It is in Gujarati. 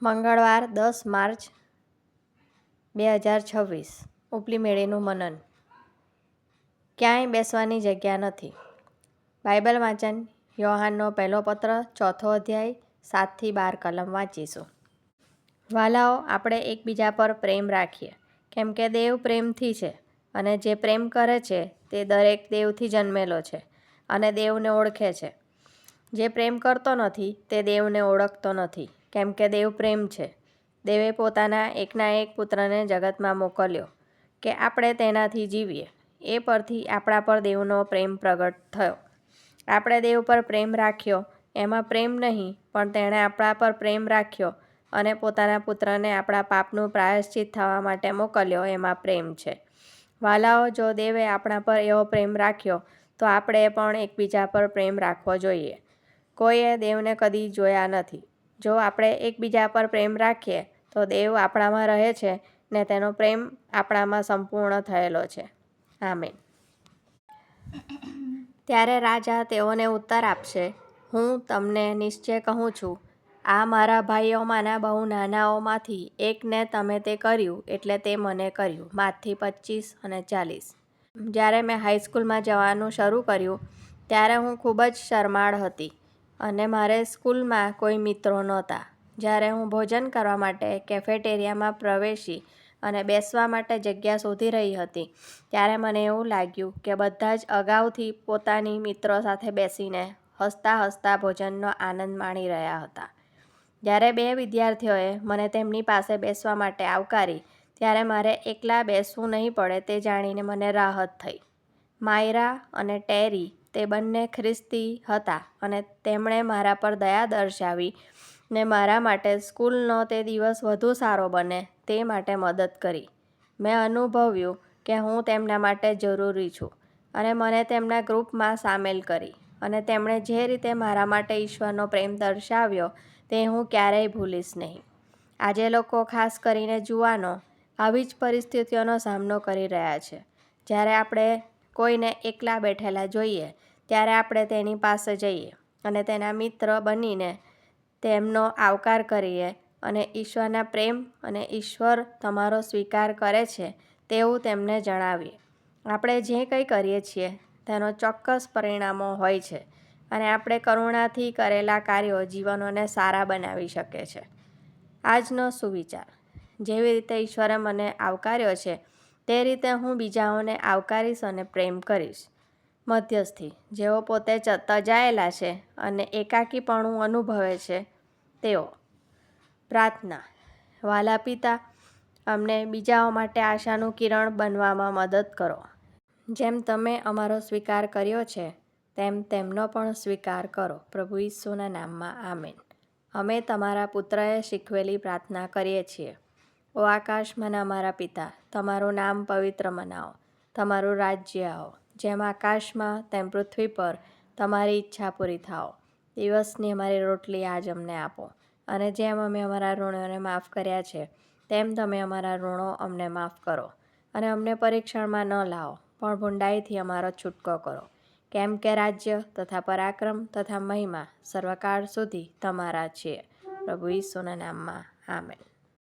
મંગળવાર 10 માર્ચ 2026 ઉપલી મેળીનું મનન. ક્યાંય બેસવાની જગ્યા નથી. બાઇબલ વાંચન યોહાનનો પહેલો પત્ર 4થો અધ્યાય 7-12 કલમ વાંચીશું. વાલાઓ, આપણે એકબીજા પર પ્રેમ રાખીએ, કેમ કે દેવ પ્રેમથી છે, અને જે પ્રેમ કરે છે તે દરેક દેવથી જન્મેલો છે અને દેવને ઓળખે છે. જે પ્રેમ કરતો નથી તે દેવને ઓળખતો નથી, કેમ કે દેવ પ્રેમ છે. દેવે પોતાના એકના એક પુત્રને જગતમાં મોકલ્યો કે આપણે તેનાથી જીવીએ. એ પરથી આપણા પર દેવનો પ્રેમ પ્રગટ થયો. આપણે દેવ પર પ્રેમ રાખ્યો એમાં પ્રેમ નહીં, પણ તેણે આપણા પર પ્રેમ રાખ્યો અને પોતાના પુત્રને આપણા પાપનું પ્રાયશ્ચિત થવા માટે મોકલ્યો એમાં પ્રેમ છે. વાલાઓ, જો દેવે આપણા પર એવો પ્રેમ રાખ્યો તો આપણે પણ એકબીજા પર પ્રેમ રાખવો જોઈએ. કોઈએ દેવને કદી જોયા નથી. જો આપણે એકબીજા પર પ્રેમ રાખીએ તો દેવ આપણામાં રહે છે ને તેનો પ્રેમ આપણામાં સંપૂર્ણ થયેલો છે. આમેન. ત્યારે રાજા તેઓને ઉત્તર આપશે, હું તમને નિશ્ચય કહું છું, આ મારા ભાઈઓમાંના બહુ નાનાઓમાંથી એકને તમે તે કર્યું એટલે તે મને કર્યું. માથી 25 અને 40. જ્યારે મેં હાઈસ્કૂલમાં જવાનું શરૂ કર્યું ત્યારે હું ખૂબ જ શરમાળ હતી અને મારે સ્કૂલમાં કોઈ મિત્રો નહોતા. જ્યારે હું ભોજન કરવા માટે કેફેટેરિયામાં પ્રવેશી અને બેસવા માટે જગ્યા શોધી રહી હતી ત્યારે મને એવું લાગ્યું કે બધા જ અગાઉથી પોતાની મિત્રો સાથે બેસીને હસતા હસતા ભોજનનો આનંદ માણી રહ્યા હતા. જ્યારે 2 વિદ્યાર્થીઓએ મને તેમની પાસે બેસવા માટે આવકારી ત્યારે મારે એકલા બેસવું નહીં પડે તે જાણીને મને રાહત થઈ. માયરા અને ટેરી તે બંને ખ્રિસ્તી હતા અને તેમણે મારા પર દયા દર્શાવી ને મારા માટે સ્કૂલનો તે દિવસ વધુ સારો બને તે માટે મદદ કરી. મેં અનુભવ્યું કે હું તેમના માટે જરૂરી છું અને મને તેમના ગ્રુપમાં સામેલ કરી, અને તેમણે જે રીતે મારા માટે ઈશ્વરનો પ્રેમ દર્શાવ્યો તે હું ક્યારેય ભૂલીશ નહીં. આજે લોકો, ખાસ કરીને જુવાનો, આવી જ પરિસ્થિતિઓનો સામનો કરી રહ્યા છે. જ્યારે આપણે કોઈને એકલા બેઠેલા જોઈએ ત્યારે આપણે તેની પાસે જઈએ અને તેના મિત્ર બનીને તેમનો આવકાર કરીએ અને ઈશ્વરના પ્રેમ અને ઈશ્વર તમારો સ્વીકાર કરે છે તેવું તેમને જણાવીએ. આપણે જે કંઈ કરીએ છીએ તેનો ચોક્કસ પરિણામો હોય છે અને આપણે કરુણાથી કરેલા કાર્યો જીવનોને સારા બનાવી શકે છે. આજનો સુવિચાર: જેવી રીતે ઈશ્વરે મને આવકાર્યો છે તે રીતે હું બીજાઓને આવકારીશ અને પ્રેમ કરીશ. મધ્યસ્થી: જેઓ પોતે તજાયેલા છે અને એકાકીપણું અનુભવે છે તેઓ. પ્રાર્થના. વ્હાલા પિતા, અમને બીજાઓ માટે આશાનું કિરણ બનવામાં મદદ કરો. જેમ તમે અમારો સ્વીકાર કર્યો છે તેમ તેમનો પણ સ્વીકાર કરો. પ્રભુ ઈસુના નામમાં. આમેન. અમે તમારા પુત્રએ શીખવેલી પ્રાર્થના કરીએ છીએ. ઓ આકાશમાંના અમારા પિતા, તમારું નામ પવિત્ર મનાવો. તમારું રાજ્ય આવો. જેમ આકાશમાં તેમ પૃથ્વી પર તમારી ઈચ્છા પૂરી થાઓ. દિવસની અમારી રોટલી આજ અમને આપો, અને જેમ અમે અમારા ઋણીઓને માફ કર્યા છે તેમ તમે અમારા ઋણો અમને માફ કરો. અને અમને પરીક્ષણમાં ન લાવો, પણ ભૂંડાઈથી અમારો છૂટકો કરો. કેમ કે રાજ્ય તથા પરાક્રમ તથા મહિમા સર્વકાળ સુધી તમારા છે. પ્રભુ ઈસુના નામમાં. આમેન.